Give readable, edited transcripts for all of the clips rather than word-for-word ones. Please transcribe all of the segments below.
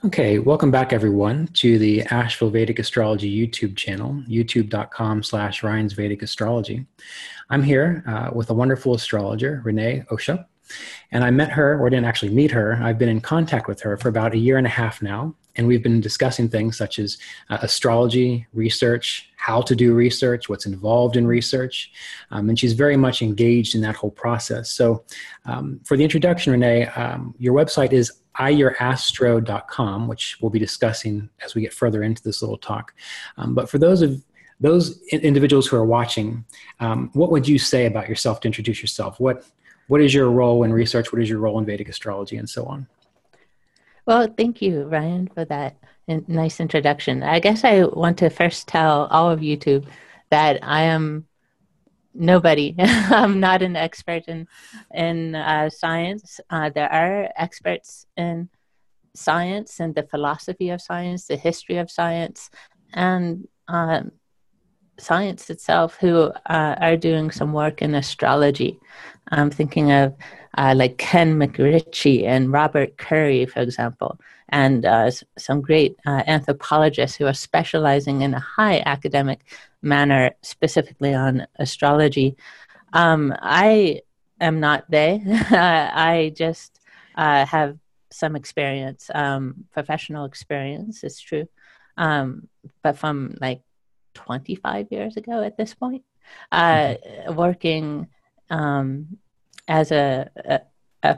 Okay, welcome back everyone to the Asheville Vedic Astrology YouTube channel, youtube.com/Ryan's Vedic Astrology. I'm here with a wonderful astrologer, Renay Oshop, and I met her, or didn't actually meet her. I've been in contact with her for about a year and a half now, and we've been discussing things such as astrology, research, how to do research, what's involved in research, and she's very much engaged in that whole process. So for the introduction, Renay, your website is iyourastro.com, which we'll be discussing as we get further into this little talk. But for those individuals who are watching, what would you say about yourself to introduce yourself? What is your role in research? What is your role in Vedic astrology, and so on? Well, thank you, Ryan, for that nice introduction. I guess I want to first tell all of YouTube that I am nobody. I'm not an expert in science. There are experts in science and the philosophy of science, the history of science, and science itself who are doing some work in astrology. I'm thinking of like Ken McRitchie and Robert Curry, for example, and some great anthropologists who are specializing in a high academic manner specifically on astrology. I am not they. I just have some experience, professional experience, it's true, but from like 25 years ago at this point, working as a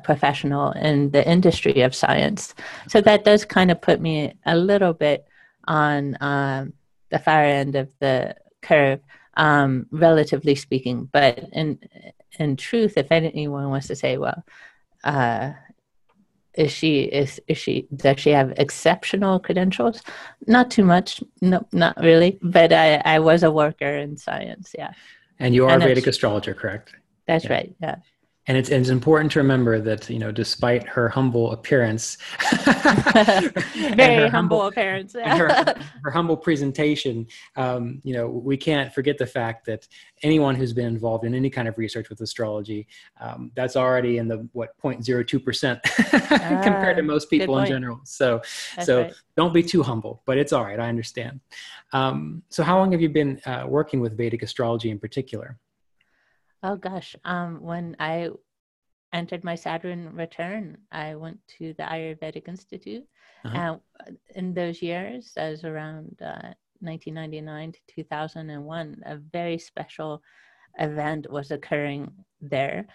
professional in the industry of science. So that does kind of put me a little bit on the far end of the curve, relatively speaking. But in truth, if anyone wants to say, well, does she have exceptional credentials? Not too much. No, not really. But I was a worker in science. Yeah. And you are a Vedic astrologer, correct? That's right. Yeah. And it's important to remember that, despite her humble appearance, very humble appearance, her humble presentation, we can't forget the fact that anyone who's been involved in any kind of research with astrology, that's already in the 0.02% compared to most people in general. So right. Don't be too humble, but it's all right. I understand. So how long have you been working with Vedic astrology in particular? Oh gosh, when I entered my Saturn return, I went to the Asheville Vedic Institute. In those years, that was around 1999 to 2001, a very special event was occurring there,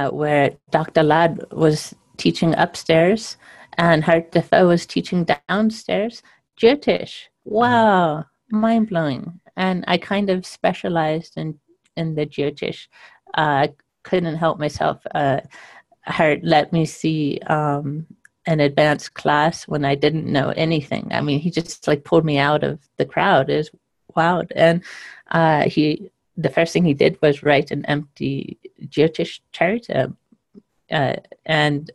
where Dr. Ladd was teaching upstairs and Hart Defoe was teaching downstairs Jyotish. Wow, mind-blowing. And I kind of specialized in the Jyotish. I couldn't help myself. Hart let me see an advanced class when I didn't know anything. I mean, he just like pulled me out of the crowd. It was wild. And the first thing he did was write an empty Jyotish chart. And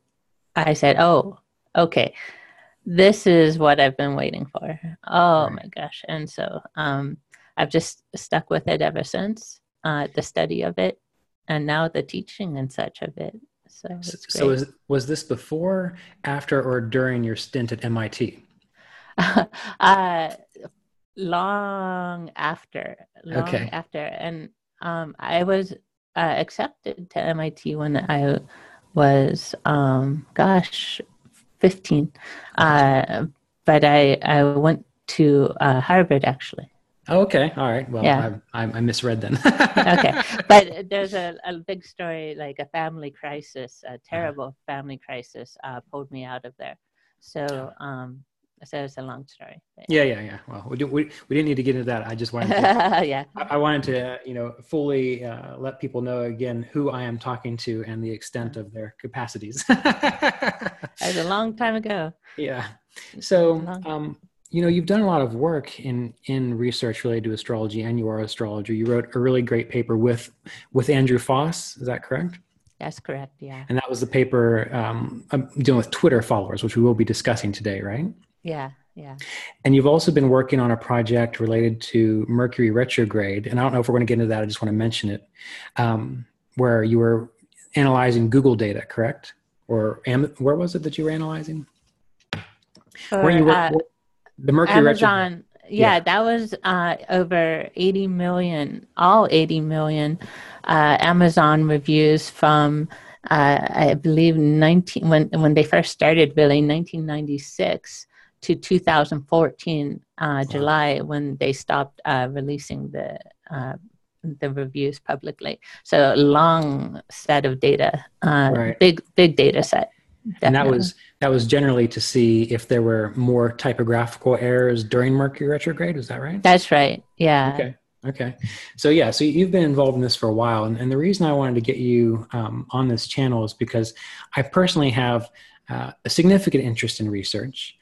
I said, oh, okay, this is what I've been waiting for. Oh my gosh. And so I've just stuck with it ever since. The study of it, and now the teaching and such of it. So was this before, after, or during your stint at MIT? Long after. And I was accepted to MIT when I was, 15. But I went to Harvard, actually. Oh, okay. All right. Well, yeah. I misread then. Okay. But there's a big story, like a family crisis, a terrible family crisis pulled me out of there. So it's a long story. Yeah. Well, we didn't need to get into that. I just wanted to, I wanted to, fully let people know again who I am talking to and the extent of their capacities. That was a long time ago. Yeah. So, you've done a lot of work in research related to astrology, and you are an astrologer. You wrote a really great paper with Andrew Foss. Is that correct? That's correct, yeah. And that was the paper dealing with Twitter followers, which we will be discussing today, right? Yeah. And you've also been working on a project related to Mercury retrograde. And I don't know if we're going to get into that. I just want to mention it, where you were analyzing Google data, correct? Or where was it that you were analyzing? Weren't for you the Mercury retrograde? Amazon. Yeah, that was over 80 million, all 80 million Amazon reviews from, I believe, when they first started, really, 1996 to 2014, July, when they stopped releasing the reviews publicly. So a long set of data, Right. big data set. And Definitely. that was generally to see if there were more typographical errors during Mercury retrograde. Is that right? That's right. Yeah. Okay. Okay. So yeah, so you've been involved in this for a while. And the reason I wanted to get you on this channel is because I personally have a significant interest in research.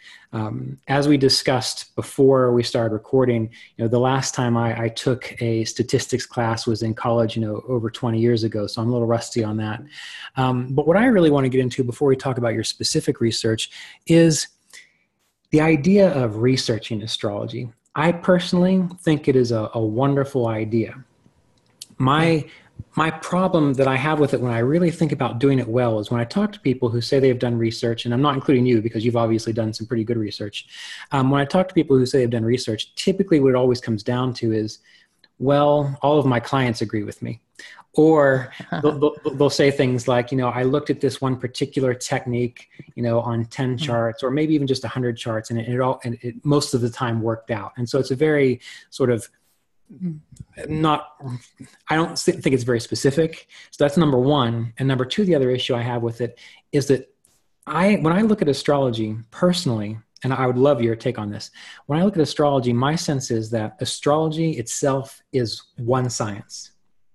As we discussed before we started recording, the last time I took a statistics class was in college, over 20 years ago. So I'm a little rusty on that. But what I really want to get into before we talk about your specific research is the idea of researching astrology. I personally think it is a wonderful idea. My problem that I have with it when I really think about doing it well is when I talk to people who say they've done research, and I'm not including you because you've obviously done some pretty good research. When I talk to people who say they've done research, typically what it always comes down to is, well, all of my clients agree with me. Or they'll say things like, I looked at this one particular technique, on 10 charts, or maybe even just 100 charts, and it most of the time worked out. And so it's a very sort of I don't think it's very specific. So that's number one. And number two, the other issue I have with it is that when I look at astrology personally, and I would love your take on this. When I look at astrology, my sense is that astrology itself is one science,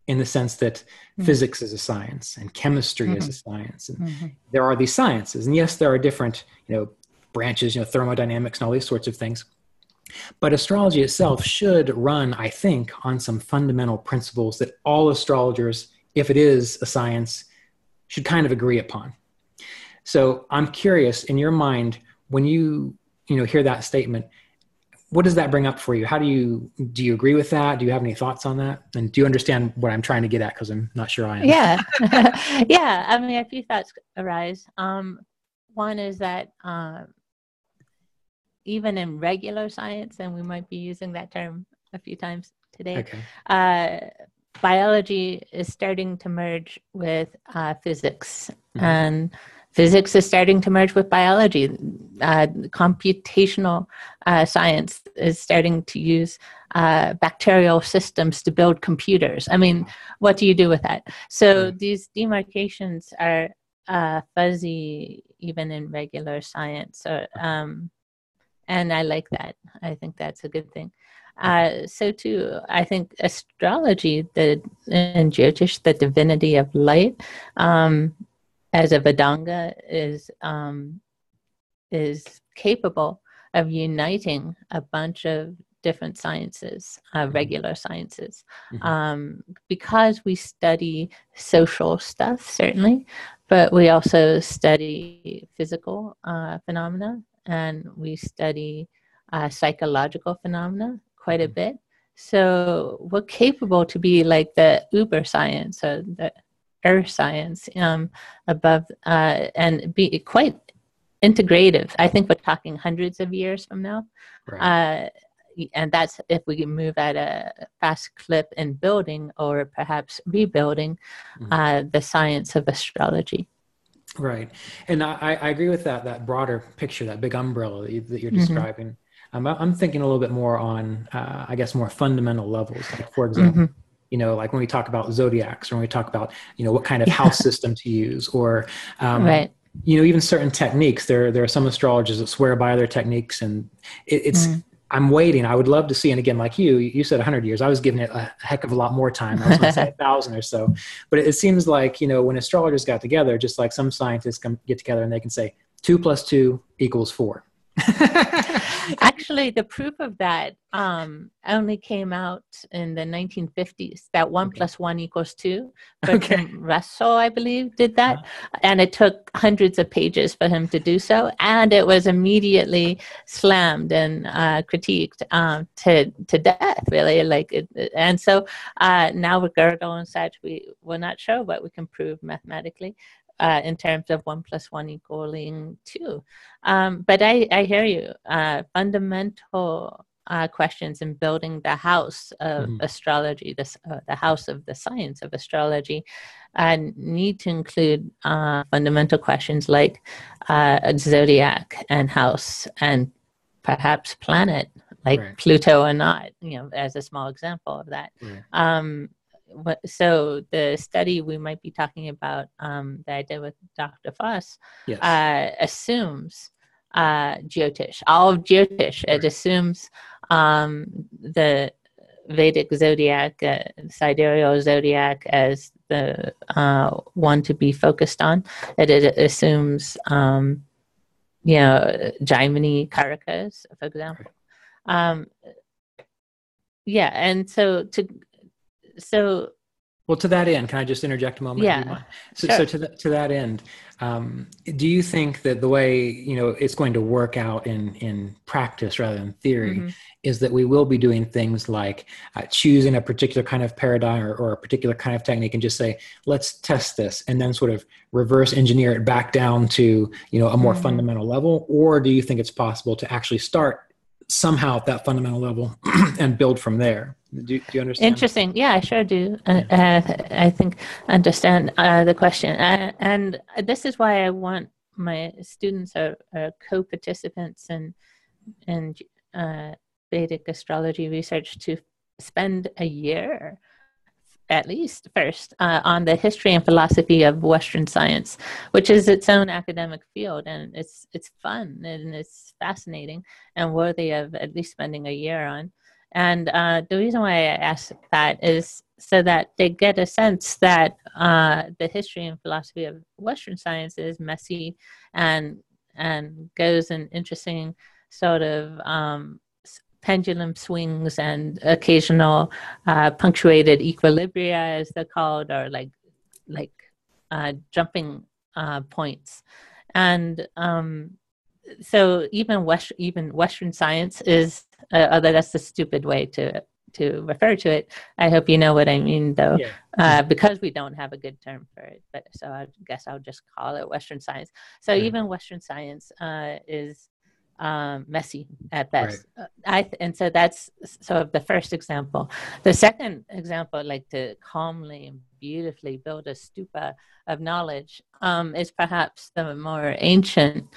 in the sense that physics is a science and chemistry is a science. And there are these sciences. And yes, there are different, branches, thermodynamics and all these sorts of things. But astrology itself should run, I think, on some fundamental principles that all astrologers, if it is a science, should kind of agree upon. So I'm curious, in your mind, when you hear that statement, what does that bring up for you? Do you agree with that? Do you have any thoughts on that? And do you understand what I'm trying to get at? Because I'm not sure I am. Yeah. Yeah. I mean, a few thoughts arise. One is that even in regular science, and we might be using that term a few times today, biology is starting to merge with physics. And physics is starting to merge with biology. Computational science is starting to use bacterial systems to build computers. I mean, what do you do with that? So these demarcations are fuzzy even in regular science. And I like that. I think that's a good thing. So too, I think astrology, and Jyotish, the divinity of light, as a Vedanga, is capable of uniting a bunch of different sciences, regular sciences, because we study social stuff, certainly, but we also study physical phenomena, and we study psychological phenomena quite a bit. So we're capable to be like the uber science, or the earth science, above, and be quite integrative. I think we're talking hundreds of years from now. And that's if we can move at a fast clip in building, or perhaps rebuilding the science of astrology. Right. And I agree with that broader picture, that big umbrella that you're describing. I'm thinking a little bit more on, I guess, more fundamental levels. Like, for example, like when we talk about zodiacs, or when we talk about, what kind of house system to use, or, even certain techniques. There are some astrologers that swear by their techniques, and it's I'm waiting. I would love to see, and again, like you said 100 years. I was giving it a heck of a lot more time. I was going to say 1,000 or so. But it seems like, when astrologers got together, just like some scientists get together and they can say 2 + 2 = 4. Actually, the proof of that only came out in the 1950s, that 1 + 1 = 2. Bertrand Russell, I believe, did that. And it took hundreds of pages for him to do so. And it was immediately slammed and critiqued to death, really. And so now with Gödel and such, we're not sure what we can prove mathematically. in terms of 1 + 1 equaling 2. But I hear you. Fundamental questions in building the house of astrology, the house of the science of astrology, need to include fundamental questions like zodiac and house and perhaps planet, like Pluto or not, as a small example of that. So the study we might be talking about that I did with Dr. Foss assumes Jyotish, all of Jyotish. It assumes the Vedic zodiac, sidereal zodiac, as the one to be focused on. It assumes, Jaimini Karakas, for example. And well, to that end, can I just interject a moment? Yeah. So to that end, do you think that the way it's going to work out in practice rather than theory is that we will be doing things like choosing a particular kind of paradigm or a particular kind of technique and just say, let's test this, and then sort of reverse engineer it back down to a more fundamental level? Or do you think it's possible to actually start somehow at that fundamental level and build from there? Do you understand? Interesting. Yeah, I sure do. I think understand the question. And this is why I want my students are co-participants in Vedic astrology research to spend a year at least first on the history and philosophy of Western science, which is its own academic field, and it's fun and it's fascinating and worthy of at least spending a year on. And the reason why I ask that is so that they get a sense that the history and philosophy of Western science is messy and goes in interesting sort of pendulum swings and occasional punctuated equilibria, as they're called, or like jumping points. And so even Western science is, although that's a stupid way to refer to it. I hope you know what I mean, though, because we don't have a good term for it. But so I guess I'll just call it Western science. So even Western science is messy at best. And so that's sort of the first example. The second example, I'd like to calmly and beautifully build a stupa of knowledge, is perhaps the more ancient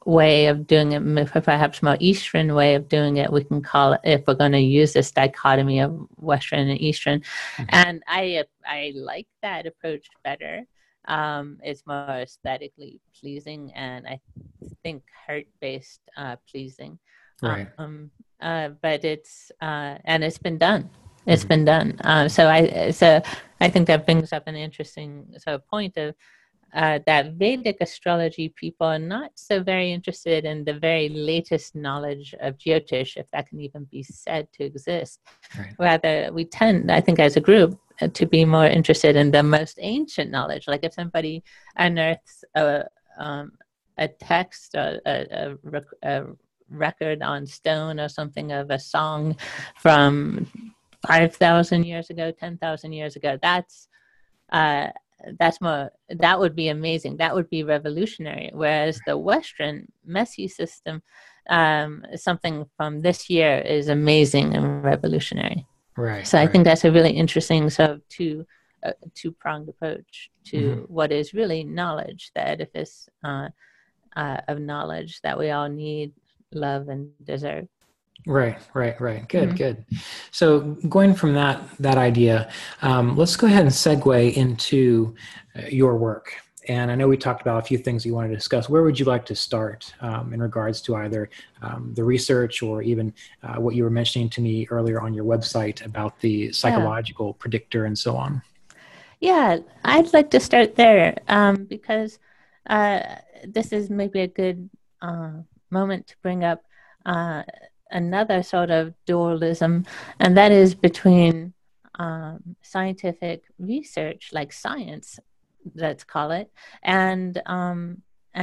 way of doing it, perhaps more Eastern way of doing it. We can call it, if we're going to use this dichotomy of Western and Eastern. And I like that approach better. It's more aesthetically pleasing, and I think heart-based pleasing. But it's and it's been done. It's been done. So I think that brings up an interesting sort of point of that Vedic astrology people are not so very interested in the very latest knowledge of Jyotish, if that can even be said to exist. Rather, we tend, I think, as a group, to be more interested in the most ancient knowledge. Like if somebody unearths a text, or a record on stone or something of a song from 5,000 years ago, 10,000 years ago, that would be amazing. That would be revolutionary. Whereas the Western messy system, something from this year is amazing and revolutionary. So I think that's a really interesting sort of two-pronged approach to what is really knowledge, the edifice of knowledge that we all need, love, and deserve. Right. Good. So going from that idea, let's go ahead and segue into your work. And I know we talked about a few things you wanted to discuss. Where would you like to start in regards to either the research or even what you were mentioning to me earlier on your website about the psychological predictor and so on? Yeah, I'd like to start there because this is maybe a good moment to bring up another sort of dualism, and that is between scientific research, like science, let's call it, and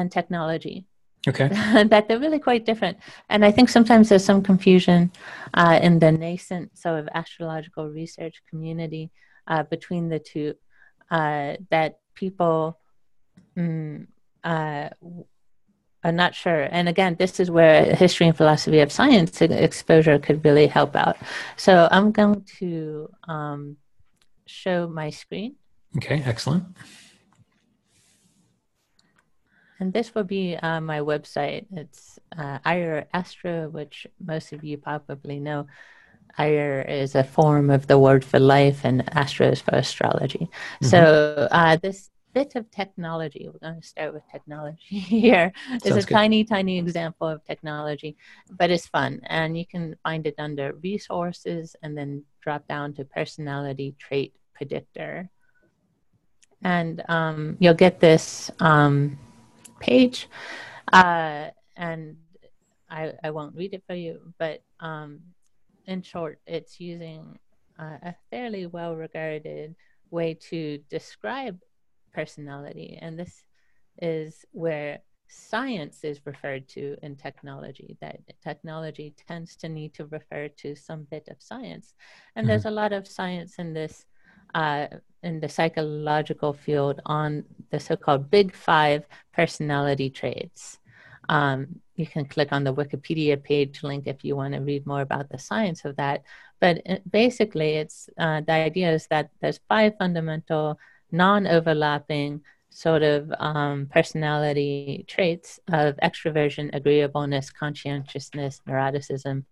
technology. Okay. That they're really quite different. And I think sometimes there's some confusion in the nascent sort of astrological research community between the two, that people Mm, uh, I'm not sure. And again, this is where history and philosophy of science exposure could really help out. So I'm going to show my screen. Okay, excellent. And this will be my website. It's Ire Astro, which most of you probably know. Ire is a form of the word for life, and Astro is for astrology. Mm-hmm. So this bit of technology, we're going to start with technology here, is Sounds a good. tiny example of technology, but it's fun. And you can find it under resources and then drop down to personality trait predictor. And you'll get this page. And I won't read it for you, but in short, it's using a fairly well-regarded way to describe personality. And this is where science is referred to in technology, that technology tends to need to refer to some bit of science. And there's a lot of science in this, in the psychological field on the so-called big five personality traits. You can click on the Wikipedia page link if you want to read more about the science of that. But basically, it's the idea is that there's five fundamental, non-overlapping sort of personality traits of extroversion, agreeableness, conscientiousness, neuroticism,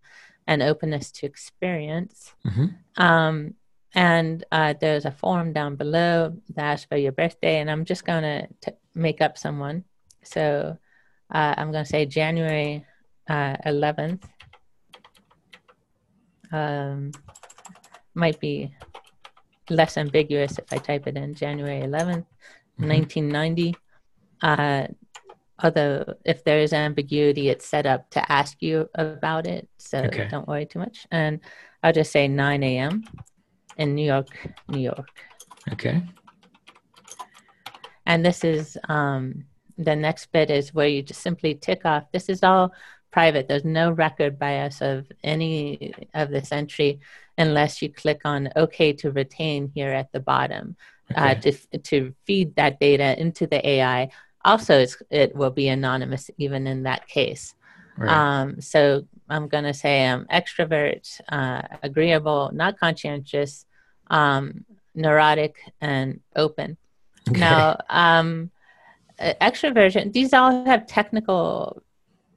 and openness to experience. Mm-hmm. And there's a form down below that asks for your birthday, and I'm just going to make up someone. So I'm going to say January 11th. Might be less ambiguous if I type it in January 11th, 1990. Although if there is ambiguity, it's set up to ask you about it. So don't worry too much. And I'll just say 9 a.m. in New York, New York. Okay. And this is the next bit is where you just simply tick off. This is all private. There's no record by us of any of this entry unless you click on OK to retain here at the bottom to feed that data into the AI. Also, it will be anonymous even in that case. Right. So I'm going to say I'm extrovert, agreeable, not conscientious, neurotic, and open. Okay. Now, extroversion, these all have technical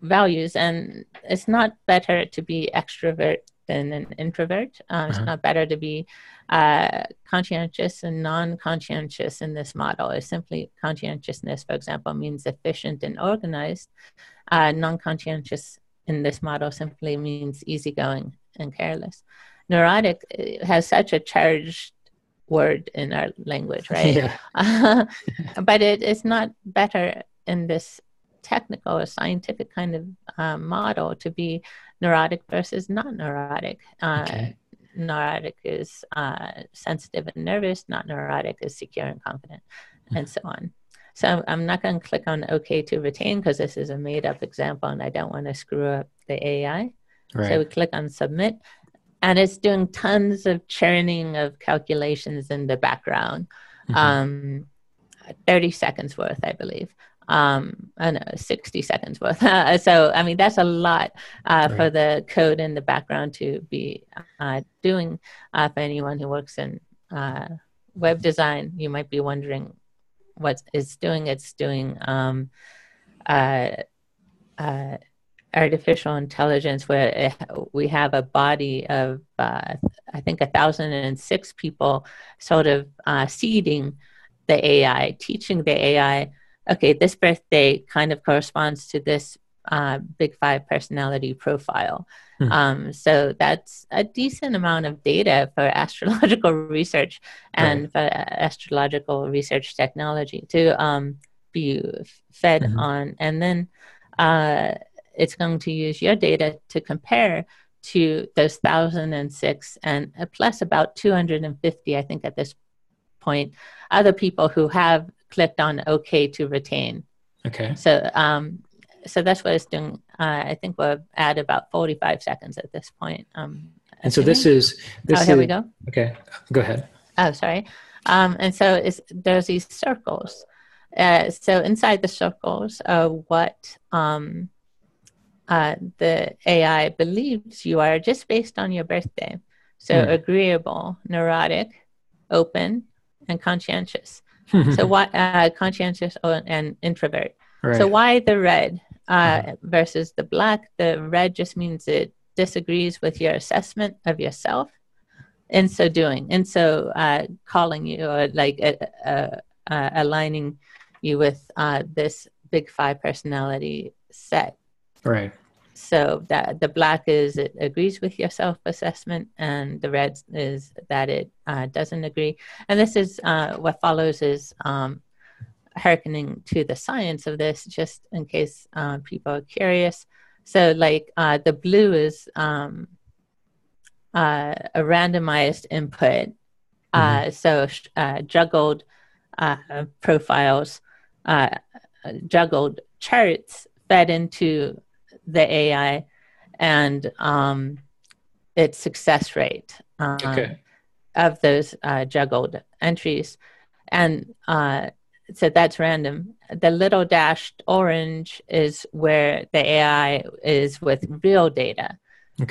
values, and it's not better to be extrovert than an introvert. It's not better to be conscientious and non-conscientious in this model. It's simply conscientiousness, for example, means efficient and organized. Non-conscientious in this model simply means easygoing and careless. Neurotic has such a charged word in our language, right? Yeah. But it's not better in this technical or scientific kind of model to be neurotic versus not neurotic. Neurotic is sensitive and nervous, not neurotic is secure and confident, and so on. So I'm not going to click on OK to retain because this is a made-up example and I don't want to screw up the AI. Right. So we click on submit. And it's doing tons of churning of calculations in the background. 30 seconds worth, I believe. I know, 60 seconds worth. So, I mean, that's a lot for the code in the background to be doing. For anyone who works in web design, you might be wondering what it's doing. It's doing artificial intelligence where we have a body of, I think, 1,006 people sort of seeding the AI, teaching the AI, okay, this birthday kind of corresponds to this big five personality profile. So that's a decent amount of data for astrological research and for astrological research technology to be fed on. And then it's going to use your data to compare to those 1,006 and plus about 250, I think at this point, other people who have clicked on OK to retain. Okay. So so that's what it's doing. I think we'll add about 45 seconds at this point. And so this is... here we go. Okay, go ahead. Oh, sorry. And so there's these circles. So inside the circles are what the AI believes you are just based on your birthday. So agreeable, neurotic, open, and conscientious. So why conscientious and introvert. Right. So why the red versus the black? The red just means it disagrees with your assessment of yourself. In so doing, and so calling you or like aligning you with this big five personality set. Right. So that the black is it agrees with your self-assessment, and the red is that it doesn't agree. And this is what follows is hearkening to the science of this, just in case people are curious. So like the blue is a randomized input. So juggled profiles, juggled charts fed into the AI and its success rate of those juggled entries. And so that's random. The little dashed orange is where the AI is with real data.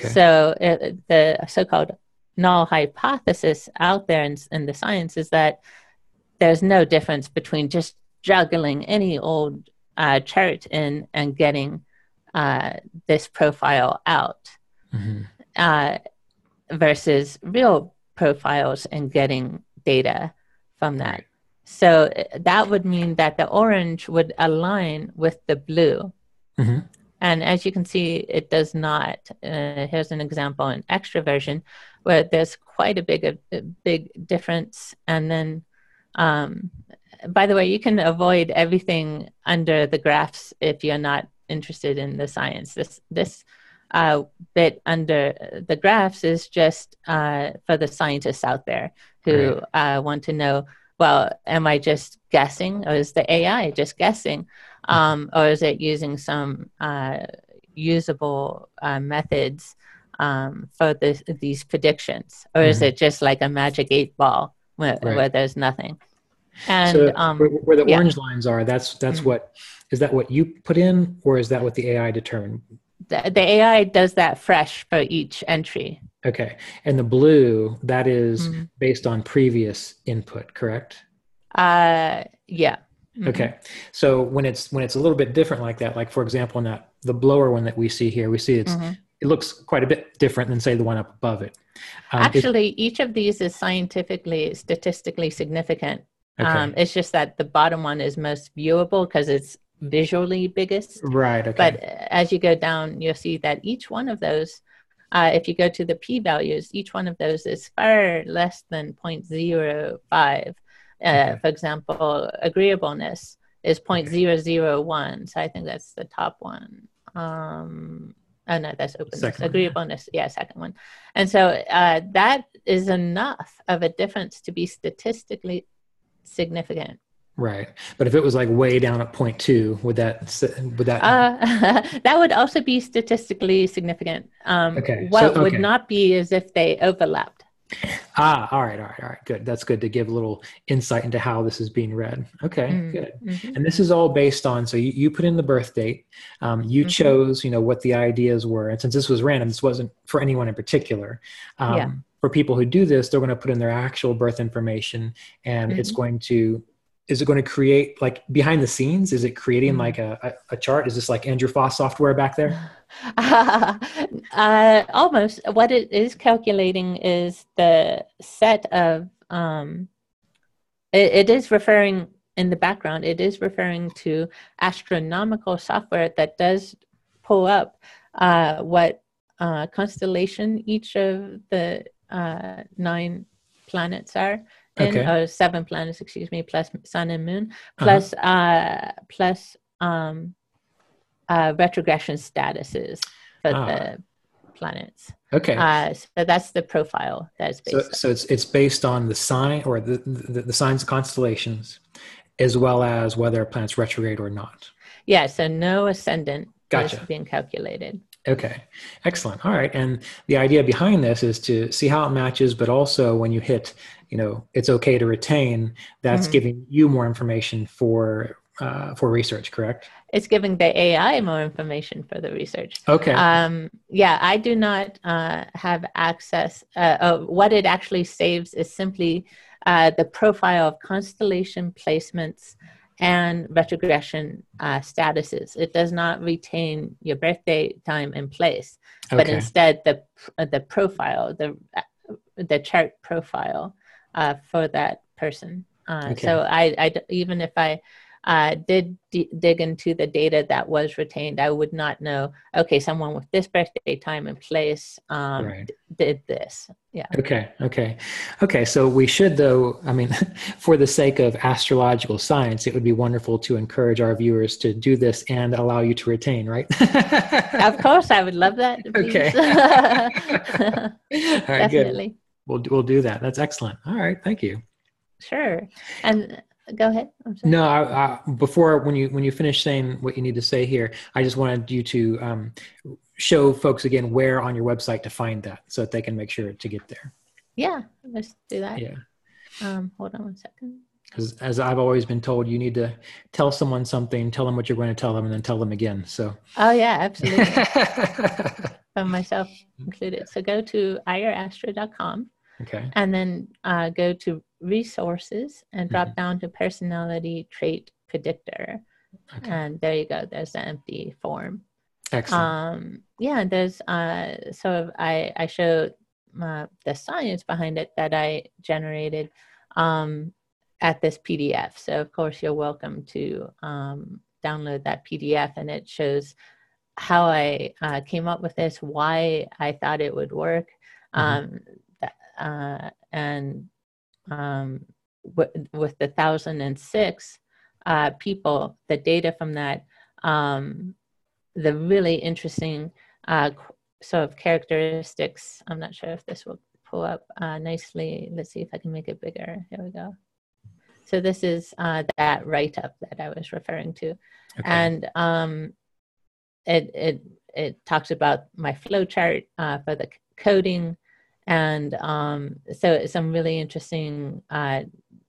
So the so-called null hypothesis out there in the science is that there's no difference between just juggling any old chart in and getting this profile out versus real profiles and getting data from that. Right. So that would mean that the orange would align with the blue. And as you can see, it does not. Here's an example in extroversion where there's quite a big difference. And then, by the way, you can avoid everything under the graphs if you're not interested in the science. This bit under the graphs is just for the scientists out there who want to know, well, am I just guessing, or is the AI just guessing? Or is it using some usable methods for these predictions? Or is it just like a magic 8-ball where there's nothing? And so where the orange lines are, that's what, is that what you put in, or is that what the AI determined? The AI does that fresh for each entry. Okay. And the blue, that is based on previous input, correct? Yeah. Okay. So when it's a little bit different like that, like for example, in the blower one that we see here, we see it looks quite a bit different than say the one up above it. Actually, each of these is statistically significant. It's just that the bottom one is most viewable because it's visually biggest. Right. Okay. But as you go down, you'll see that each one of those, if you go to the p-values, each one of those is far less than 0.05. For example, agreeableness is 0.001. So I think that's the top one. Oh no, that's openness. Agreeableness, second one. And so that is enough of a difference to be statistically significant. Right. But if it was like way down at 0.2, would that that would also be statistically significant. What would not be is if they overlapped. All right. Good. That's good to give a little insight into how this is being read. Okay, good. And this is all based on, so you put in the birth date, you chose, what the ideas were. And since this was random, this wasn't for anyone in particular. For people who do this, they're going to put in their actual birth information, and is it going to create, like behind the scenes, is it creating like a chart? Is this like Andrew Foss software back there? Almost. What it is calculating is the set of, it is referring in the background, it is referring to astronomical software that does pull up what constellation each of the 9 planets are in, or 7 planets, plus sun and moon, plus retrogression statuses for the planets. So that's the profile that's based on. So it's based on the sign, or the signs of constellations, as well as whether a planet's retrograde or not. Yeah, so no ascendant is being calculated. Okay, excellent. All right. And the idea behind this is to see how it matches, but also when you hit, it's okay to retain, that's Hmm. giving you more information for research, correct? It's giving the AI more information for the research. Okay. Yeah, I do not have access. What it actually saves is simply the profile of constellation placements and retrogression statuses. It does not retain your birthday, time, and place, but Okay. instead the profile, the chart profile for that person. So Okay. even if I did dig into the data that was retained, I would not know, okay, someone with this birthday, time, and place Right. did this. Yeah. Okay. Okay. Okay. So we should, though, I mean, for the sake of astrological science, it would be wonderful to encourage our viewers to do this and allow you to retain, right? Of course, I would love that, please. Okay. All right, good. Definitely. We'll do that. That's excellent. All right, thank you. Sure. And go ahead. I'm sorry. No, before when you finish saying what you need to say here, I just wanted you to show folks again where on your website to find that, so that they can make sure to get there. Yeah, let's do that. Yeah, Hold on one second. because as I've always been told, you need to tell someone something, tell them what you're going to tell them, and then tell them again. So. Oh yeah, absolutely. For myself included. So go to irastro.com. Okay. And then go to resources and drop down to personality trait predictor. Okay. And there you go. There's the empty form. Excellent. Yeah, there's so I showed the science behind it that I generated at this PDF. So of course you're welcome to download that PDF, and it shows how I came up with this, why I thought it would work. And with the 1,006 people, the data from that, the really interesting sort of characteristics. I'm not sure if this will pull up nicely. Let's see if I can make it bigger. Here we go. So this is that write-up that I was referring to. Okay. And it talks about my flow chart for the coding. And so some really interesting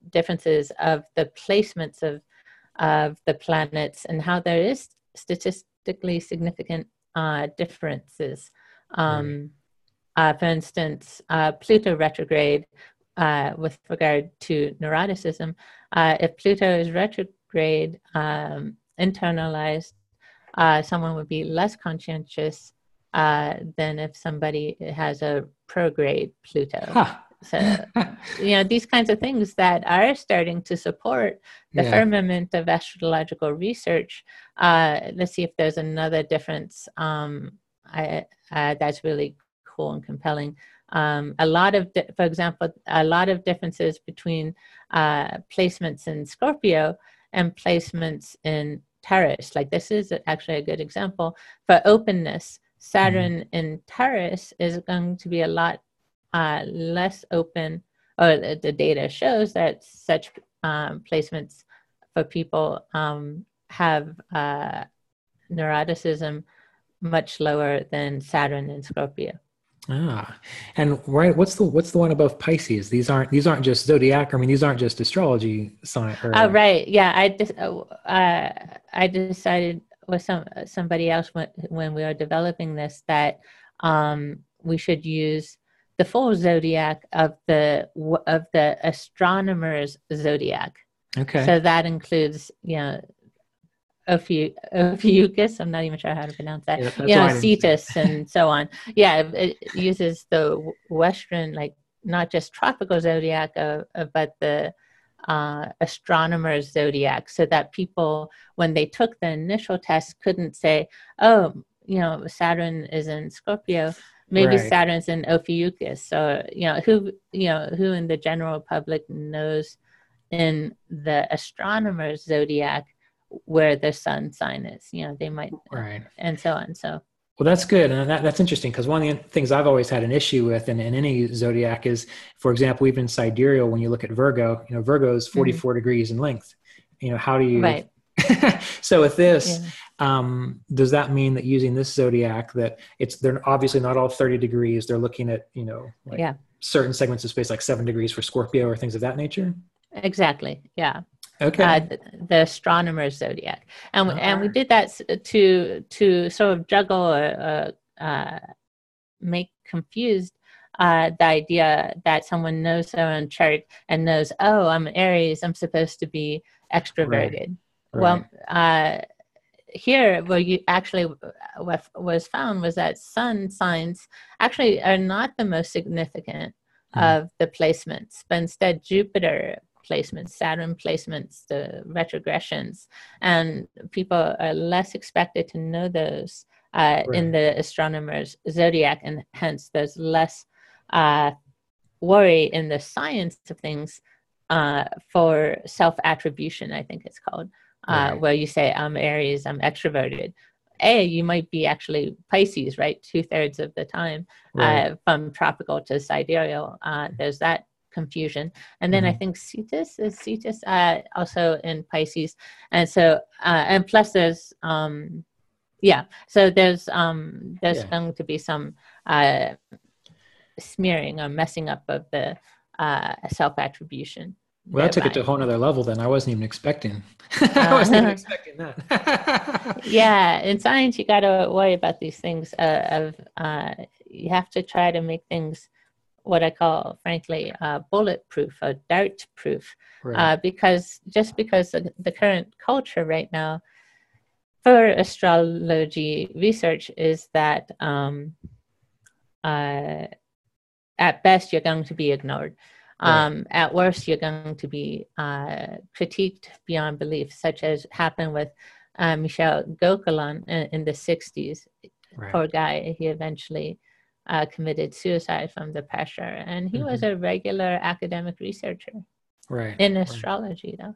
differences of the placements of the planets and how there is statistically significant differences. For instance, Pluto retrograde with regard to neuroticism. If Pluto is retrograde, internalized, someone would be less conscientious than if somebody has a prograde Pluto. Huh. So, these kinds of things that are starting to support the firmament of astrological research. Let's see if there's another difference that's really cool and compelling. For example, a lot of differences between placements in Scorpio and placements in Taurus. Like this is actually a good example for openness. Saturn in Taurus is going to be a lot less open, or the data shows that such placements for people have neuroticism much lower than Saturn in Scorpio. And what's the one above Pisces? These aren't just zodiac. I mean, these aren't just astrology sign. Oh, right. Yeah, I decided with somebody else when we were developing this that we should use the full zodiac of the astronomer's zodiac. Okay. So that includes Ophiuchus, I'm not even sure how to pronounce that. Cetus and so on. Yeah, it uses the Western, like not just tropical zodiac, but the astronomer's zodiac, so that people, when they took the initial test, couldn't say, oh, Saturn is in Scorpio, maybe right. Saturn's in Ophiuchus. So who in the general public knows in the astronomer's zodiac where the sun sign is? They might, right, and so on. So. Well, that's good. And that's interesting, because one of the things I've always had an issue with in any zodiac is, for example, even sidereal, when you look at Virgo, Virgo is 44 degrees in length. How do you, right. So with this, Does that mean that using this zodiac, that they're obviously not all 30 degrees. They're looking at, like certain segments of space, like 7 degrees for Scorpio or things of that nature? Exactly. Yeah. Okay. The astronomer's zodiac. And we did that to sort of juggle or make confused the idea that someone knows their own chart and knows, oh, I'm Aries, I'm supposed to be extroverted. Right. Well, here, where you actually what was found was that sun signs actually are not the most significant of the placements, but instead Jupiter placements, Saturn placements, the retrogressions, and people are less expected to know those in the astronomer's zodiac, and hence there's less worry in the science of things for self-attribution, I think it's called. Where you say, I'm Aries, I'm extroverted. You might be actually Pisces, right? 2/3 of the time, from tropical to sidereal. There's that confusion. And then I think Cetus is also in Pisces. And so, and plus there's, so there's going to be some smearing or messing up of the self-attribution. Well, that took it to a whole nother level then. I wasn't even expecting. I wasn't even expecting that. Yeah, in science, you got to worry about these things you have to try to make things what I call, frankly, bulletproof or dart-proof. Because the current culture right now for astrology research is that at best, you're going to be ignored. At worst, you're going to be critiqued beyond belief, such as happened with Michel Gauquelin in the 60s. Poor guy, he eventually committed suicide from the pressure. And he was a regular academic researcher in astrology, though.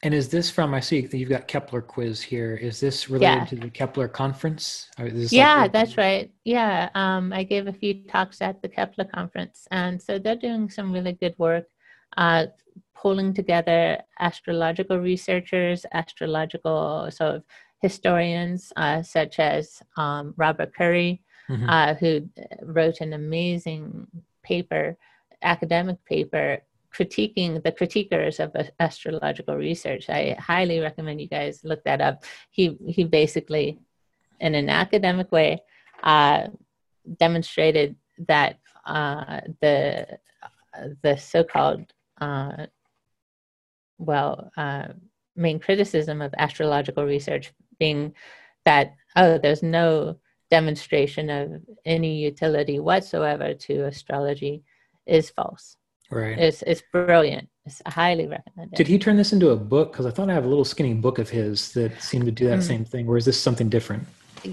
And is this from, I see that you've got Kepler quiz here. Is this related to the Kepler Conference? That's right. Yeah, I gave a few talks at the Kepler Conference. And so they're doing some really good work, pulling together astrological researchers, astrological sort of historians, such as Robert Curry, who wrote an amazing paper, academic paper, critiquing the critiquers of astrological research. I highly recommend you guys look that up. He basically, in an academic way, demonstrated that the so-called main criticism of astrological research being that there's no demonstration of any utility whatsoever to astrology is false. It's brilliant. It's highly recommended. Did he turn this into a book? Because I thought I have a little skinny book of his that seemed to do that same thing. Or is this something different?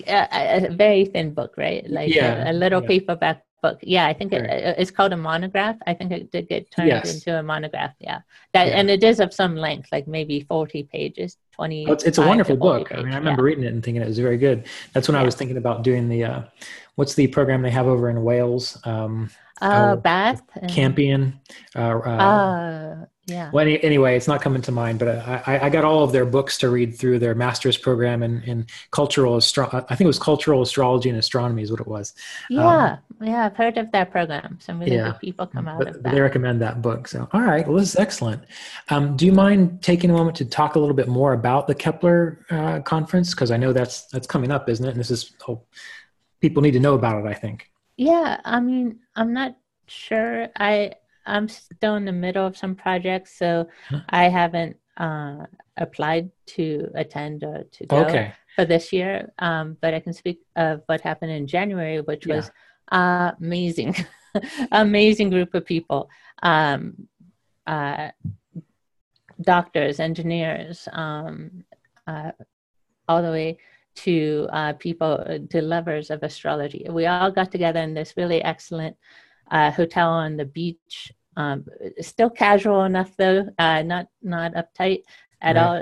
A very thin book, right? Like a little paperback book. Yeah, I think it's called a monograph. I think it did get turned into a monograph. And it is of some length, like maybe 40 pages, 20. It's a wonderful book. Pages. I mean, I remember reading it and thinking it was very good. That's when I was thinking about doing the what's the program they have over in Wales? Bath, Campion. Well, anyway, it's not coming to mind, but I got all of their books to read through their master's program in cultural I think it was cultural astrology and astronomy is what it was. I've heard of that program. Some really good people come out of that. They recommend that book. So, all right, well, this is excellent. Do you mind taking a moment to talk a little bit more about the Kepler conference? Because I know that's coming up, isn't it? And this is people need to know about it, I think. Yeah, I mean, I'm not sure. I'm still in the middle of some projects, so I haven't applied to attend or to go for this year. But I can speak of what happened in January, which was amazing. Amazing group of people. Doctors, engineers, all the way to to lovers of astrology. We all got together in this really excellent hotel on the beach. Still casual enough though, not uptight at all.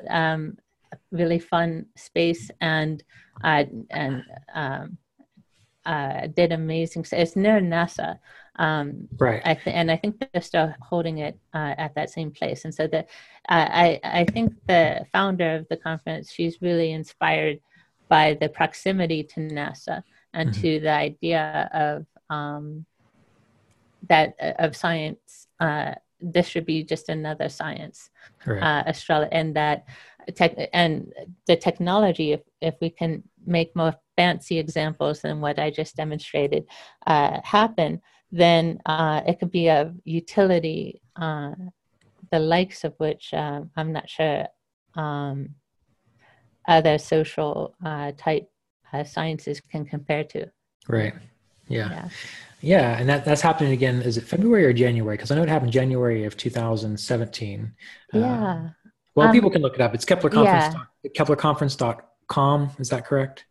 Really fun space and did amazing. It's near NASA. I think they're still holding it at that same place. And so I think the founder of the conference, she's really inspired by the proximity to NASA and to the idea of of science. This should be just another science, astrology, and that and the technology. If we can make more fancy examples than what I just demonstrated happen, then it could be of utility, the likes of which I'm not sure other social type sciences can compare to. Right. Yeah. Yeah. And that's happening again. Is it February or January? Because I know it happened January of 2017. Yeah. Well, people can look it up. It's Kepler Conference. Yeah. KeplerConference.com. Is that correct?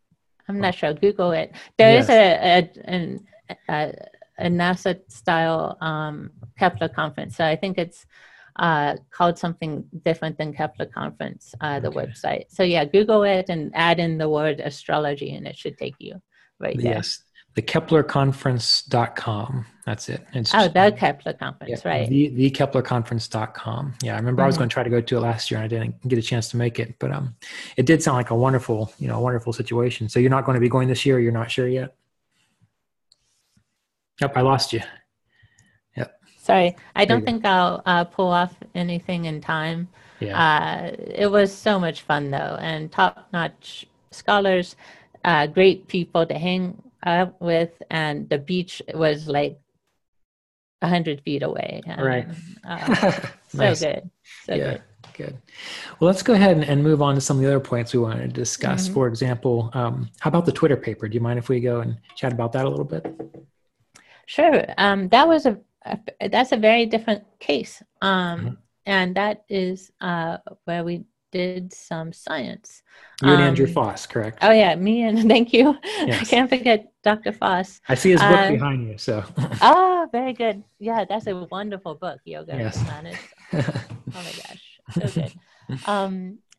I'm not sure. Google it. There is a NASA style Kepler conference. So I think it's called something different than Kepler Conference, the website. So yeah, Google it and add in the word astrology and it should take you right there. Yes. The KeplerConference.com. That's it. It's the Kepler Conference, right. The KeplerConference.com. Yeah, I remember I was going to try to go to it last year and I didn't get a chance to make it, but it did sound like a wonderful situation. So you're not going to be going this year? Or you're not sure yet? Yep, I lost you. Yep. Sorry, I don't think I'll pull off anything in time. Yeah. It was so much fun though, and top-notch scholars, great people to hang out with, and the beach was like 100 feet away. Right. Nice. So good. So good. Well, let's go ahead and move on to some of the other points we wanted to discuss. For example, how about the Twitter paper? Do you mind if we go and chat about that a little bit? Sure. That's a very different case. And that is where we did some science. You and Andrew Foss, correct? Oh yeah, me and thank you. Yes. I can't forget Dr. Foss. I see his book behind you, so. Oh, very good. Yeah, that's a wonderful book, Yoga. Yes. Oh my gosh, so good.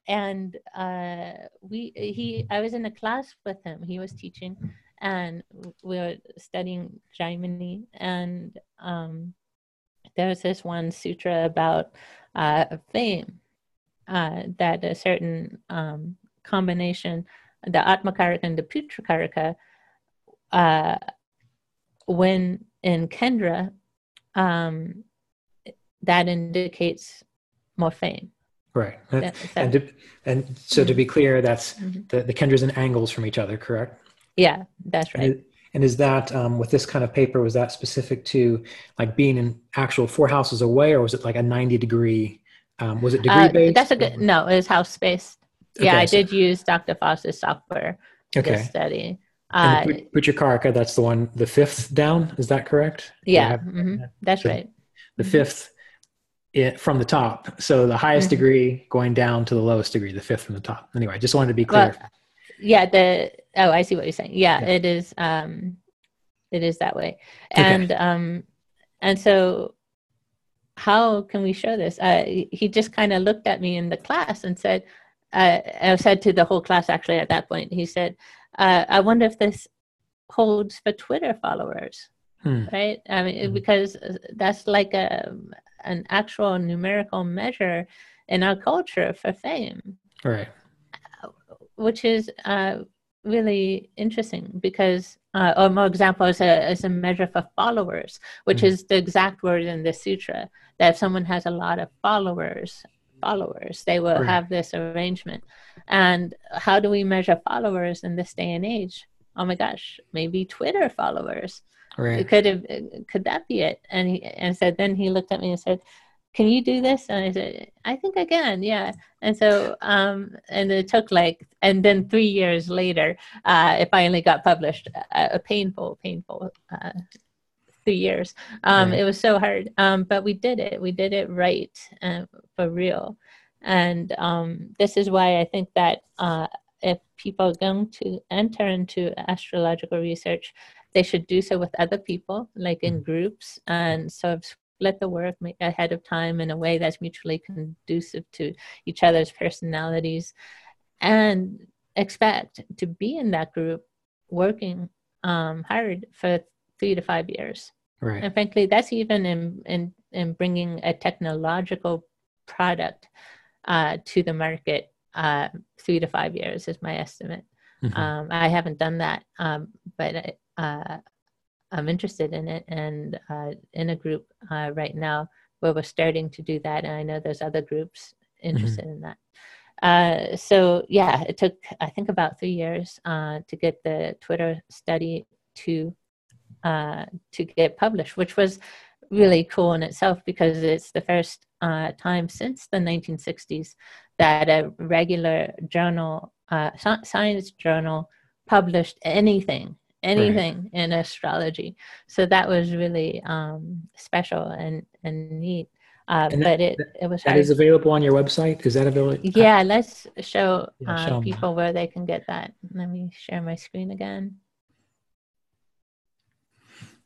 And I was in a class with him. He was teaching, and we were studying Jaimini, and there was this one sutra about fame. That a certain combination, the Atmakaraka and the Putrakaraka, when in Kendra, that indicates more fame. Right. And so to be clear, that's the Kendras and angles from each other, correct? Yeah, that's right. And is that, with this kind of paper, was that specific to like being in actual 4 houses away, or was it like a 90-degree? Was it degree based? That's a good. No, it was house based. Yeah, I did use Dr. Foss's software for this study. And the Putrakaraka, that's the one, the 5th down. Is that correct? Yeah, that's right. The 5th from the top. So the highest degree going down to the lowest degree, the 5th from the top. Anyway, just wanted to be clear. Well, yeah. I see what you're saying. Yeah, it is. It is that way. And so. How can we show this? He just kind of looked at me in the class and said, I said to the whole class actually at that point, he said, I wonder if this holds for Twitter followers, right? I mean, because that's like an actual numerical measure in our culture for fame. Right. Which is really interesting because, or more example, is a measure for followers, which is the exact word in the sutra, that if someone has a lot of followers, they will have this arrangement. And how do we measure followers in this day and age? Oh my gosh, maybe Twitter followers. Right. Could that be it? And said, then he looked at me and said, can you do this? And I said, I think I can, yeah. And so, and it took and then 3 years later, it finally got published, a painful 3 years. It was so hard, but we did it right, for real. And this is why I think that if people are going to enter into astrological research, they should do so with other people, like in groups, and sort of split the work ahead of time in a way that's mutually conducive to each other's personalities, and expect to be in that group working hard for 3 to 5 years. Right. And frankly, that's even in bringing a technological product to the market. 3 to 5 years is my estimate. Mm-hmm. I haven't done that, but I'm interested in it, and in a group right now where we're starting to do that, and I know there's other groups interested in that. So yeah, it took, I think, about 3 years to get the Twitter study to get published, which was really cool in itself, because it's the first time since the 1960s that a regular journal, science journal, published anything Right. in astrology. So that was really special and neat. And But it was that is hard. available on your website. Is that available? Yeah, let's show Yeah, show them that. people where they can get that. Let me share my screen again.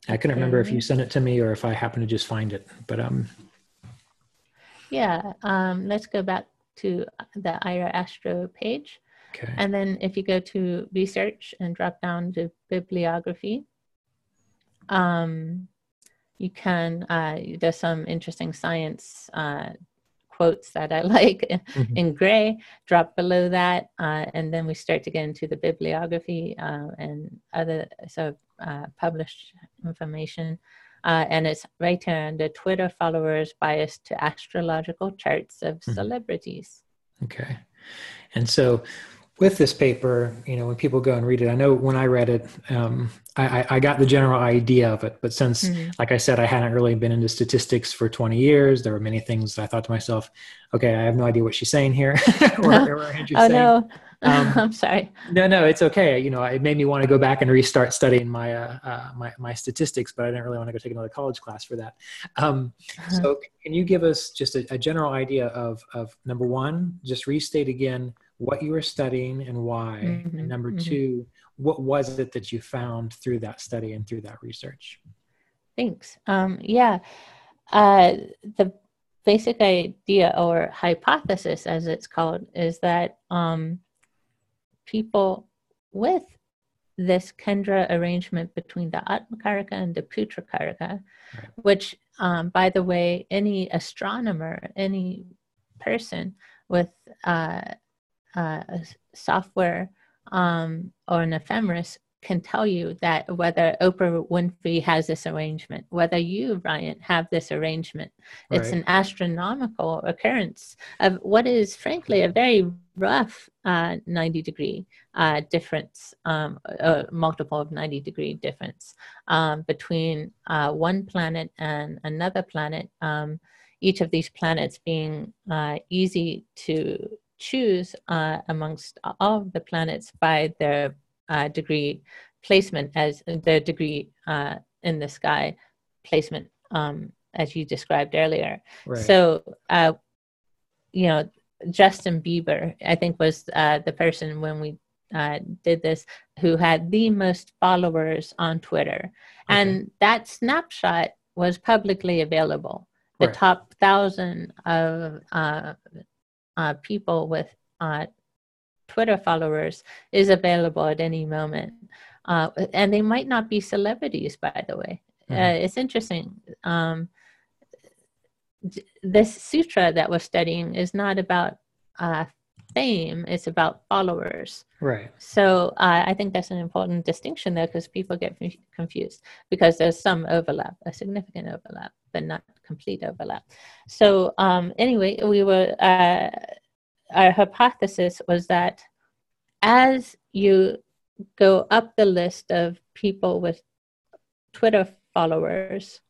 I couldn't remember if you Okay. sent it to me or if I happened to just find it, but Yeah, let's go back to the IRA Astro page. okay. And then if you go to research and drop down to bibliography, you can, there's some interesting science quotes that I like in gray. Drop below that, and then we start to get into the bibliography and other published information. And it's right here under Twitter followers biased to astrological charts of celebrities. Okay. And so with this paper, when people go and read it, I know when I read it, I got the general idea of it. But since, like I said, I hadn't really been into statistics for 20 years, there were many things that I thought to myself, okay, I have no idea what she's saying here or Andrew's saying. No, I'm sorry. No, it's okay. It made me want to go back and restart studying my my statistics, but I didn't really want to go take another college class for that. So can you give us just a general idea of number one, just restate again what you were studying and why, and number two, what was it that you found through that study and through that research? Thanks. Yeah, the basic idea or hypothesis, as it's called, is that people with this Kendra arrangement between the Atmakaraka and the Putrakaraka, right, which, by the way, any astronomer, any person with software or an ephemeris can tell you that whether Oprah Winfrey has this arrangement, whether you, Ryan, have this arrangement. Right. It's an astronomical occurrence of what is, frankly, a very rough 90-degree difference, multiple of 90-degree difference between one planet and another planet, each of these planets being easy to choose amongst all of the planets by their degree placement, as the degree in the sky placement, as you described earlier. Right. So, Justin Bieber, I think, was the person when we did this who had the most followers on Twitter. Okay. And that snapshot was publicly available. The right. top 1,000 of people with Twitter followers is available at any moment. And they might not be celebrities, by the way. It's interesting. This sutra that we're studying is not about fame, it's about followers. Right. So I think that's an important distinction there, because people get confused, because there's some overlap, a significant overlap, but not complete overlap. So anyway, we were... our hypothesis was that as you go up the list of people with Twitter followers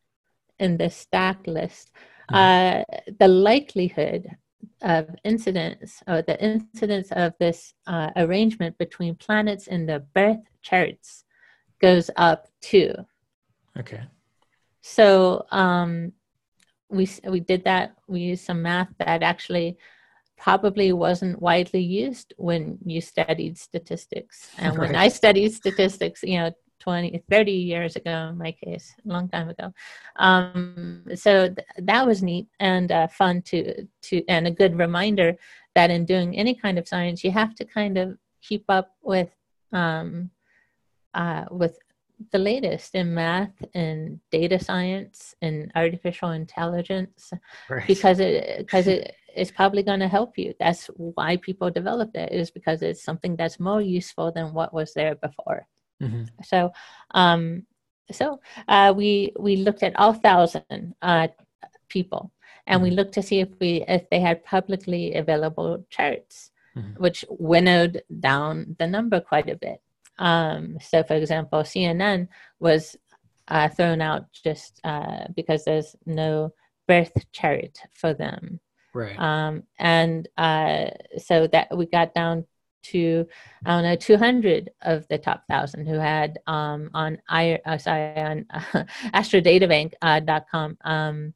in the stack list, the likelihood of incidence, or the incidence of this arrangement between planets in the birth charts goes up too. Okay. So we did that. We used some math that actually probably wasn't widely used when you studied statistics. And when I studied statistics, 20, 30 years ago, in my case, a long time ago. So that was neat and fun to and a good reminder that in doing any kind of science, you have to kind of keep up with the latest in math and data science and artificial intelligence, right. because it's probably going to help you. That's why people developed it, is because it's something that's more useful than what was there before. Mm-hmm. So, we looked at all 1,000 people, and we looked to see if they had publicly available charts, which winnowed down the number quite a bit. So, for example, CNN was thrown out just because there's no birth chart for them. Right. So that we got down to, I don't know, 200 of the top 1,000 who had on astrodatabank.com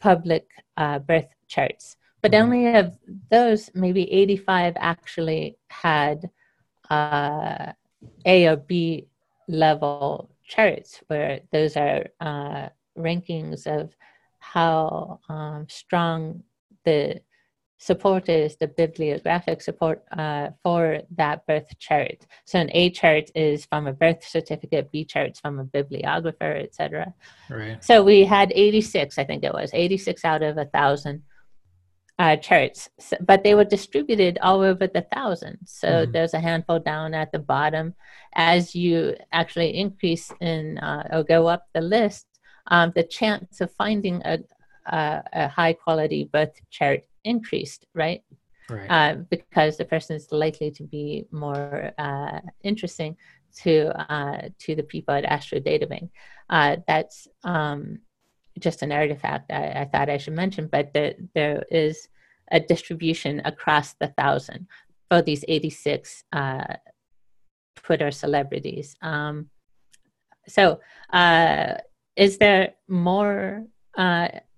public birth charts. But only of those, maybe 85 actually had A or B level charts, where those are rankings of how strong the support is, the bibliographic support for that birth chart. So an A chart is from a birth certificate, B chart's from a bibliographer, etc. Right. So we had 86, I think it was 86 out of 1,000 charts, but they were distributed all over the 1,000. So there's a handful down at the bottom. As you actually increase in or go up the list, the chance of finding a high quality birth chart increased, right? Right. Because the person is likely to be more interesting to the people at Astrodatabank. That's just an artifact I thought I should mention, but there is a distribution across the 1,000 for these 86 Twitter celebrities. So is there more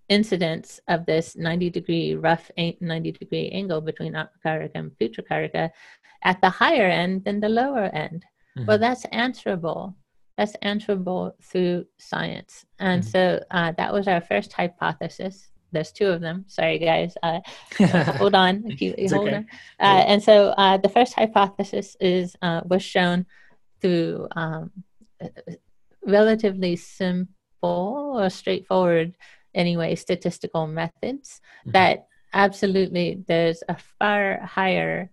incidents of this 90-degree rough 90-degree angle between Karaka and Putrakaraka at the higher end than the lower end? Well, that's answerable. That's answerable through science. And so that was our first hypothesis. There's two of them. Sorry, guys. Hold on. Hold on. And so the first hypothesis was shown through relatively simple or straightforward, anyway, statistical methods, that absolutely there's a far higher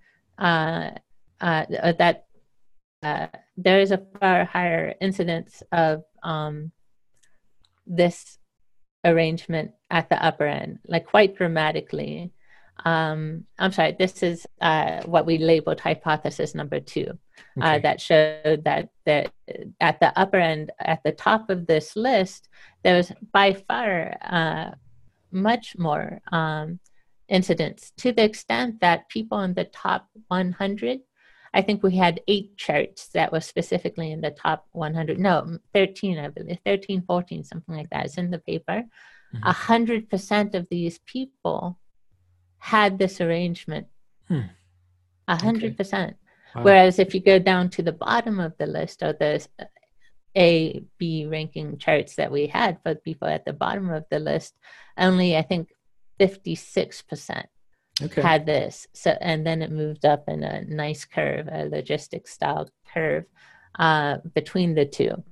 there is a far higher incidence of this arrangement at the upper end, like quite dramatically. I'm sorry, this is what we labeled hypothesis number 2, that showed that at the upper end, at the top of this list, there was by far much more incidents, to the extent that people in the top 100, I think we had 8 charts that was specifically in the top 100. No, 13, I believe, 13, 14, something like that. It's in the paper. 100% of these people had this arrangement. 100%. Wow. Whereas if you go down to the bottom of the list, or the A, B ranking charts that we had for people at the bottom of the list, only I think 56% had this. So, and then it moved up in a nice curve, a logistic style curve between the two.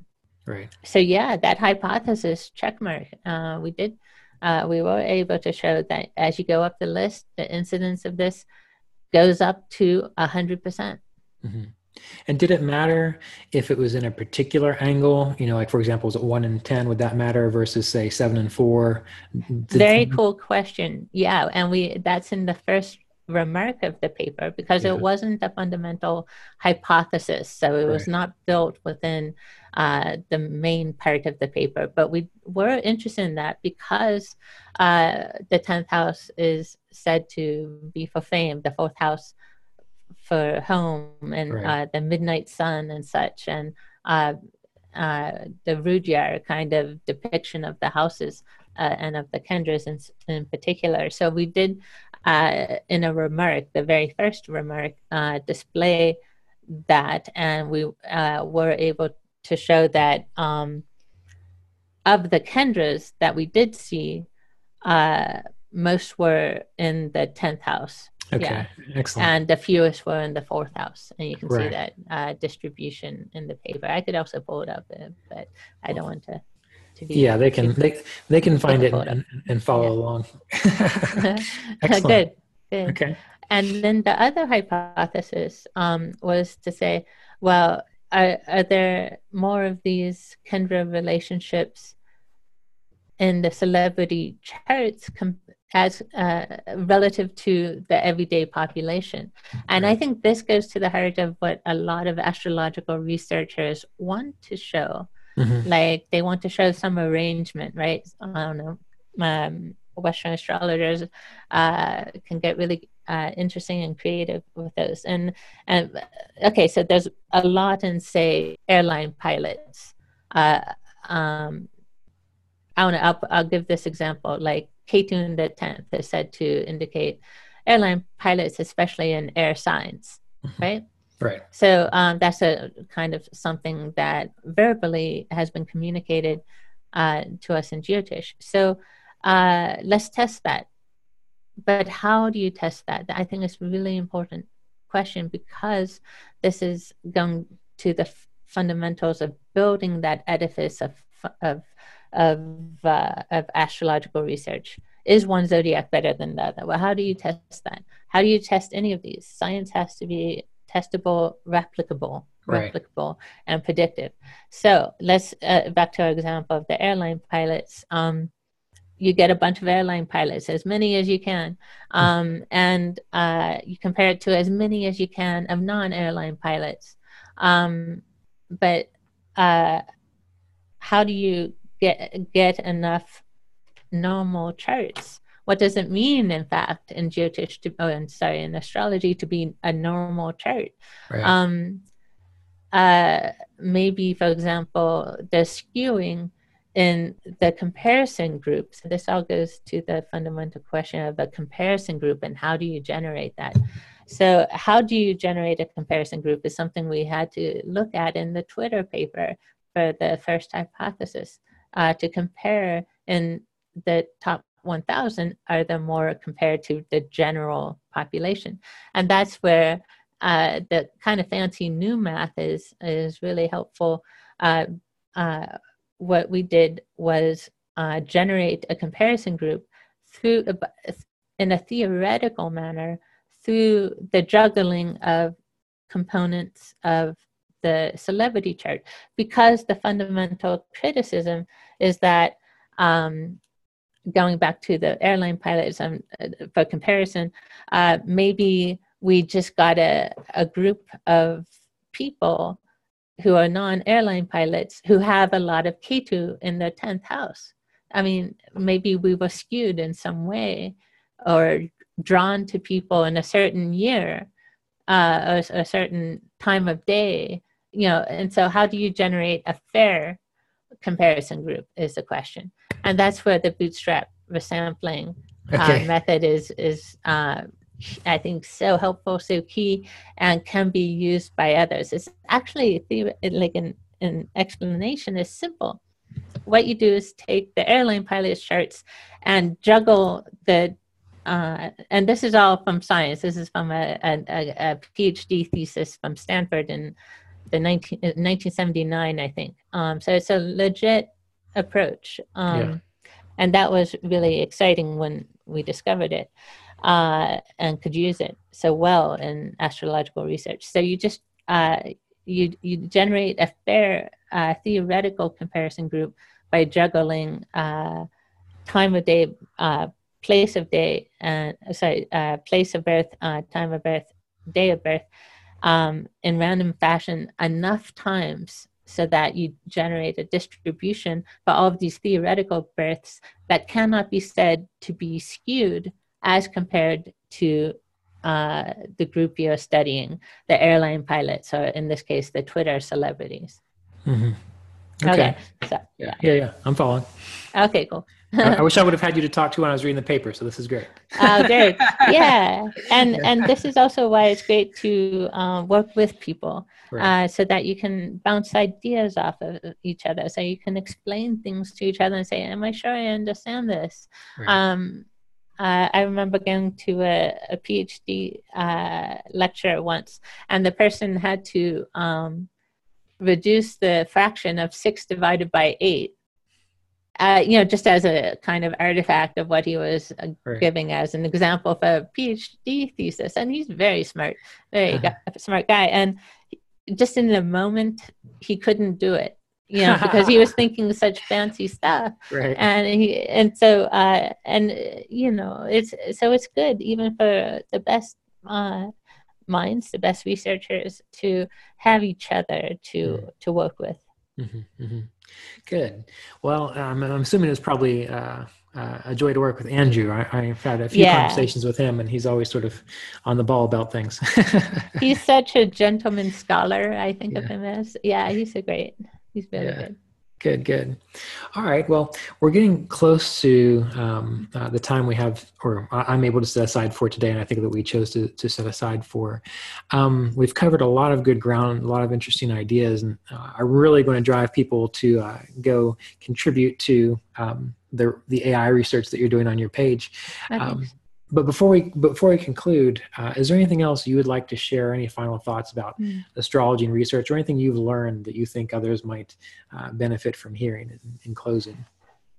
Right. So yeah, that hypothesis, checkmark. We were able to show that as you go up the list, the incidence of this goes up to 100%. And did it matter if it was in a particular angle? You know, like for example, was it 1 in 10? Would that matter versus say 7 and 4? Very cool question. Yeah, and that's in the first remark of the paper, because it wasn't a fundamental hypothesis, so it was not built within the main part of the paper. But we were interested in that because the 10th house is said to be for fame, the 4th house for home, and the midnight sun and such, and the Rudyard kind of depiction of the houses and of the Kendras in particular. So we did, in a remark, the very first remark, display that, and we were able to show that of the Kendras that we did see, most were in the 10th house. Okay, excellent. And the fewest were in the 4th house, and you can see that distribution in the paper. I could also pull it up, but I don't want to. to be Yeah, they can they can take find a it photo. and follow Yeah. along. Excellent. Good, good. Okay. And then the other hypothesis was to say, well, are there more of these kindred relationships in the celebrity charts as relative to the everyday population? And I Right. think this goes to the heart of what a lot of astrological researchers want to show. Hmm. Like they want to show some arrangement, right? I don't know. Western astrologers can get really interesting and creative with those. And okay, so there's a lot in, say, airline pilots. Uh, um, I'll give this example. Like K2 the 10th is said to indicate airline pilots, especially in air signs, right? Right. So that's a kind of something that verbally has been communicated to us in Geotish. So let's test that. But how do you test that? I think it's a really important question, because this is going to the fundamentals of building that edifice of of astrological research. Is one zodiac better than the other? Well, how do you test that? How do you test any of these? Science has to be testable, Right. replicable, and predictive. So let's back to our example of the airline pilots. You get a bunch of airline pilots, as many as you can, and you compare it to as many as you can of non-airline pilots. But how do you get enough normal charts? What does it mean, in fact, in Geotish in astrology, to be a normal chart? Right. Maybe, for example, the skewing in the comparison group. So this all goes to the fundamental question of a comparison group and how do you generate that? So how do you generate a comparison group is something we had to look at in the Twitter paper for the first hypothesis, to compare in the top 1,000 are the more compared to the general population. And that's where the kind of fancy new math is really helpful. What we did was generate a comparison group through in a theoretical manner through the juggling of components of the celebrity chart, because the fundamental criticism is that going back to the airline pilots for comparison, maybe we just got a group of people who are non-airline pilots who have a lot of K2 in their 10th house. I mean, maybe we were skewed in some way or drawn to people in a certain year, or a certain time of day, and so how do you generate a fair comparison group is the question. And that's where the bootstrap resampling method is I think so helpful, so key, and can be used by others. It's actually like an explanation is simple. What you do is take the airline pilot's charts and juggle the and this is all from science. This is from a PhD thesis from Stanford in 1979, I think. So it's a legit approach. And that was really exciting when we discovered it and could use it so well in astrological research. So you just you generate a fair theoretical comparison group by juggling time of day, place of day, place of birth, time of birth, day of birth, in random fashion enough times so that you generate a distribution for all of these theoretical births that cannot be said to be skewed as compared to the group you're studying, the airline pilots, or in this case, the Twitter celebrities. Mm-hmm. Okay. So, yeah. I'm following. Okay, cool. I wish I would have had you to talk to when I was reading the paper, so this is great. Oh, great. Yeah. And this is also why it's great to work with people, right. so that you can bounce ideas off of each other. So you can explain things to each other and say, am I sure I understand this? Right. I remember going to a PhD lecture once, and the person had to reduce the fraction of 6 divided by 8. just as a kind of artifact of what he was Right. giving as an example for a PhD thesis. And he's very smart, very smart guy. And just in the moment, he couldn't do it, because he was thinking such fancy stuff. Right. And so it's good even for the best minds, the best researchers, to have each other to work with. Mm-hmm, mm-hmm. Good. Well, I'm assuming it's probably a joy to work with Andrew. I've had a few conversations with him, and he's always sort of on the ball about things. He's such a gentleman scholar, I think of him as. Yeah, he's really good. Good. All right. Well, we're getting close to the time we have, or I'm able to set aside for today, and I think that we chose to set aside for. We've covered a lot of good ground, a lot of interesting ideas, and I'm really going to drive people to go contribute to the AI research that you're doing on your page. But before we conclude, is there anything else you would like to share? Any final thoughts about astrology and research, or anything you've learned that you think others might benefit from hearing in closing?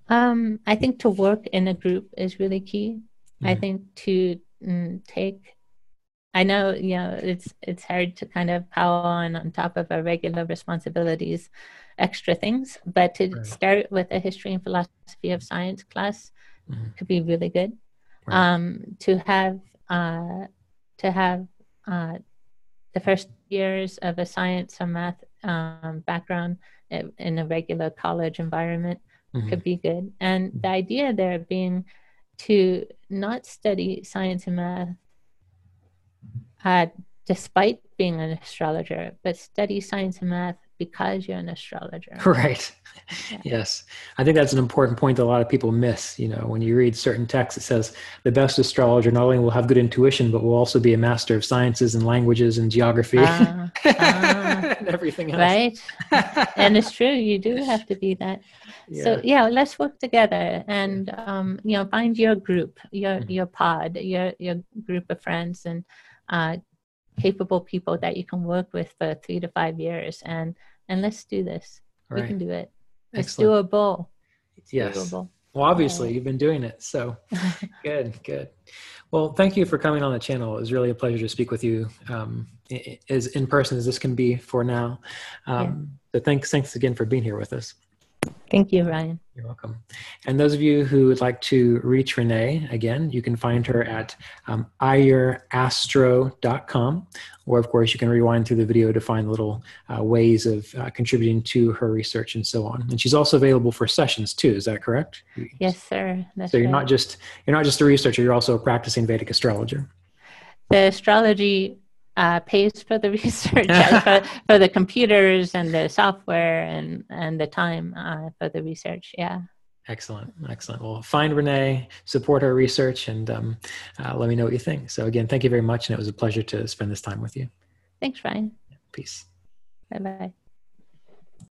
I think to work in a group is really key. I think to take. I know, it's hard to kind of pile on top of our regular responsibilities, extra things, but to start with a history and philosophy of science class could be really good. To have the first years of a science or math background in a regular college environment could be good. And the idea there being to not study science and math despite being an astrologer, but study science and math because you're an astrologer. Right. Yes. I think that's an important point that a lot of people miss. When you read certain texts, it says the best astrologer not only will have good intuition, but will also be a master of sciences and languages and geography and everything else. Right. And it's true. You do have to be that. So let's work together and, find your group, your pod, your group of friends and capable people that you can work with for 3 to 5 years. And let's do this. We can do it. It's doable. Yes. Doable. Well, obviously you've been doing it. So good. Well, thank you for coming on the channel. It was really a pleasure to speak with you as in person as this can be for now. So thanks again for being here with us. Thank you, Ryan. You're welcome. And those of you who would like to reach Renay, again, you can find her at ayurastro.com, or of course you can rewind through the video to find little ways of contributing to her research and so on. And she's also available for sessions too. Is that correct? Yes, sir. So you're not just a researcher, you're also a practicing Vedic astrologer. The astrology pays for the research, for the computers and the software and the time for the research. Yeah. Excellent. Well, find Renay, support her research, and let me know what you think. So again, thank you very much. And it was a pleasure to spend this time with you. Thanks, Ryan. Peace. Bye-bye.